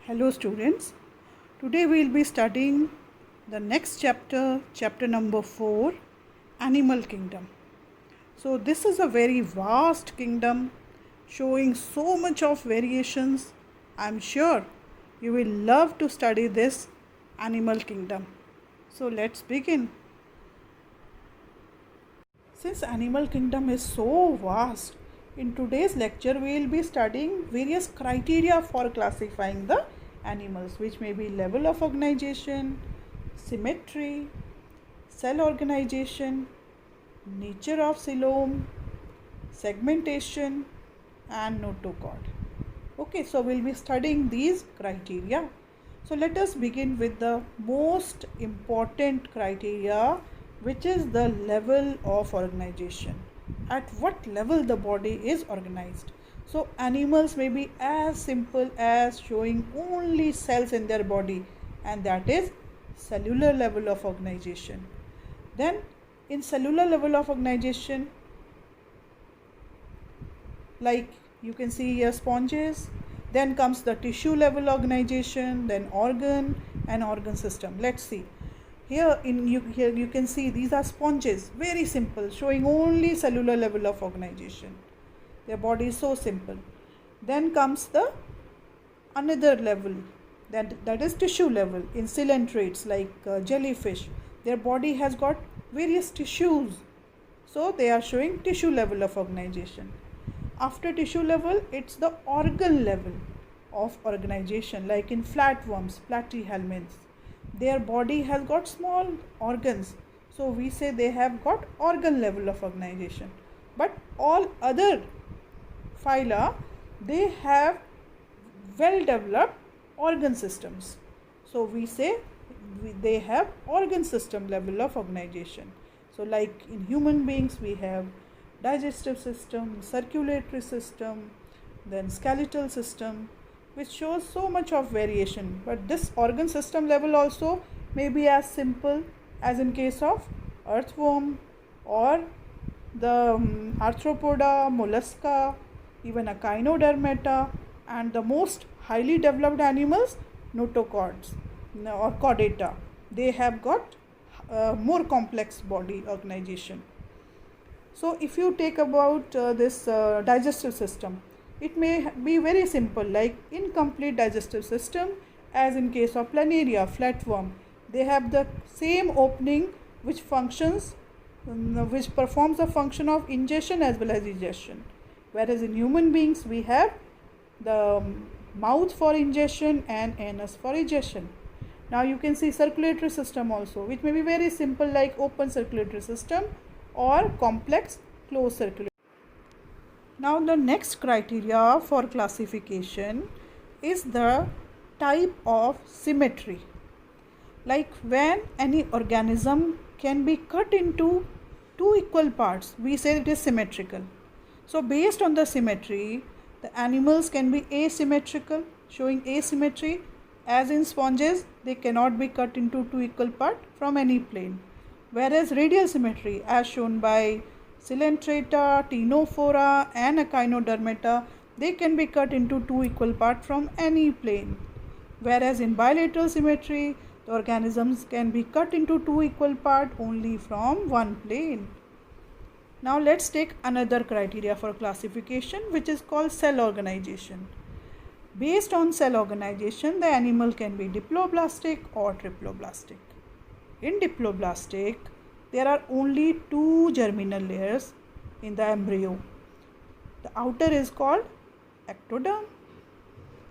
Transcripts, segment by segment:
Hello students, today we will be studying the next chapter, chapter number 4, Animal Kingdom. So this is a very vast kingdom showing so much of variations. I am sure you will love to study this Animal Kingdom. So let's begin. Since Animal Kingdom is so vast, in today's lecture we will be studying various criteria for classifying the animals, which may be level of organization, symmetry, cell organization, nature of coelom, segmentation and notochord. Okay, so we'll be studying these criteria. So let us begin with the most important criteria, which is the level of organization. At what level the body is organized. So animals may be as simple as showing only cells in their body, and that is cellular level of organization. Then in cellular level of organization, like you can see here sponges, then comes the tissue level organization, then organ and organ system. Let's see. Here you can see these are sponges, very simple, showing only cellular level of organization. Their body is so simple. Then comes the another level, that is tissue level. In coelentrates like jellyfish, their body has got various tissues, so they are showing tissue level of organization. After tissue level, it's the organ level of organization, like in flatworms, platyhelminths. Their body has got small organs, so we say they have got organ level of organization. But all other phyla, they have well developed organ systems, so we say they have organ system level of organization. So like in human beings we have digestive system, circulatory system, then skeletal system, which shows so much of variation. But this organ system level also may be as simple as in case of earthworm or the arthropoda, mollusca, even echinodermata, and the most highly developed animals, notochords or chordata. They have got more complex body organization. So if you take about this digestive system, it may be very simple, like incomplete digestive system, as in case of planaria, flatworm. They have the same opening which functions, which performs the function of ingestion as well as egestion. Whereas in human beings we have the mouth for ingestion and anus for egestion. Now you can see circulatory system also, which may be very simple, like open circulatory system or complex closed circulatory. Now the next criteria for classification is the type of symmetry. Like when any organism can be cut into two equal parts, we say it is symmetrical. So based on the symmetry, the animals can be asymmetrical, showing asymmetry, as in sponges they cannot be cut into two equal parts from any plane. Whereas radial symmetry, as shown by coelentrata, ctenophora and echinodermata, they can be cut into two equal parts from any plane. Whereas in bilateral symmetry, the organisms can be cut into two equal parts only from one plane. Now let's take another criteria for classification, which is called cell organization. Based on cell organization, the animal can be diploblastic or triploblastic. In diploblastic, there are only two germinal layers in the embryo. The outer is called ectoderm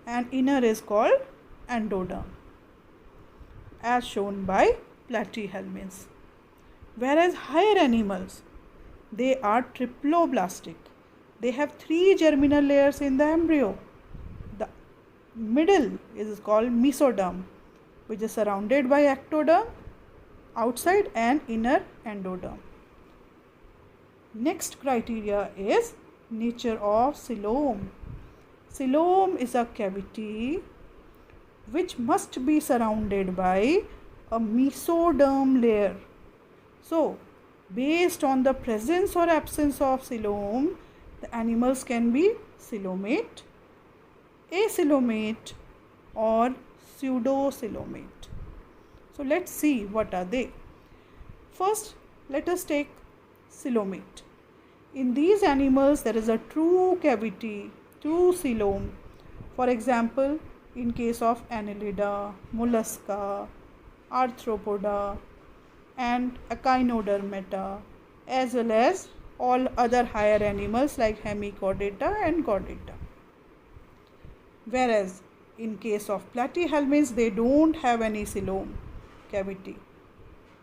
and inner is called endoderm, as shown by platyhelminths. Whereas higher animals, they are triploblastic. They have three germinal layers in the embryo. The middle is called mesoderm, which is surrounded by ectoderm outside and inner endoderm. Next criteria is nature of coelom. Coelom is a cavity which must be surrounded by a mesoderm layer. So based on the presence or absence of coelom, the animals can be coelomate, acoelomate or pseudocoelomate. So let's see what are they. First, let us take coelomate. In these animals, there is a true cavity, true coelom. For example, in case of Annelida, Mollusca, Arthropoda, and Echinodermata, as well as all other higher animals like Hemichordata and Chordata. Whereas in case of platyhelminths, they don't have any coelom cavity,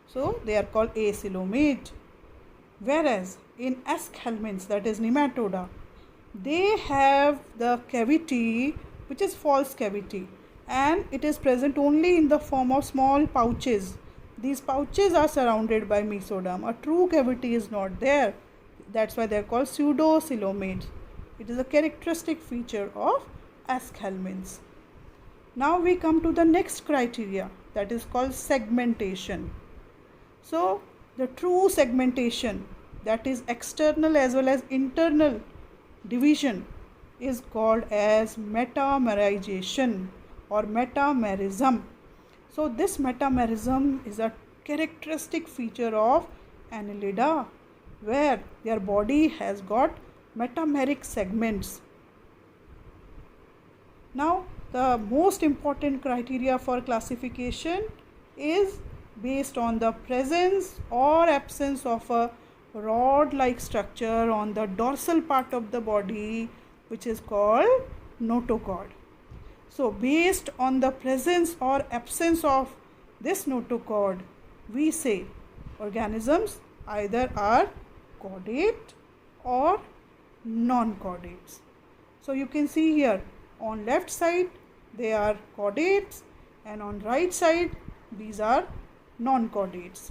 so they are called acoelomate. Whereas in aschelminths, that is Nematoda, they have the cavity which is false cavity, and it is present only in the form of small pouches. These pouches are surrounded by mesoderm. A true cavity is not there. That's why they are called pseudocoelomates. It is a characteristic feature of aschelminths. Now we come to the next criteria, that is called segmentation. So the true segmentation, that is external as well as internal division, is called as metamerization or metamerism. So this metamerism is a characteristic feature of Annelida, where their body has got metameric segments. Now the most important criteria for classification is based on the presence or absence of a rod-like structure on the dorsal part of the body, which is called notochord. So based on the presence or absence of this notochord, we say organisms either are chordate or non-chordates. So you can see here, on left side they are chordates, and on right side these are non-chordates.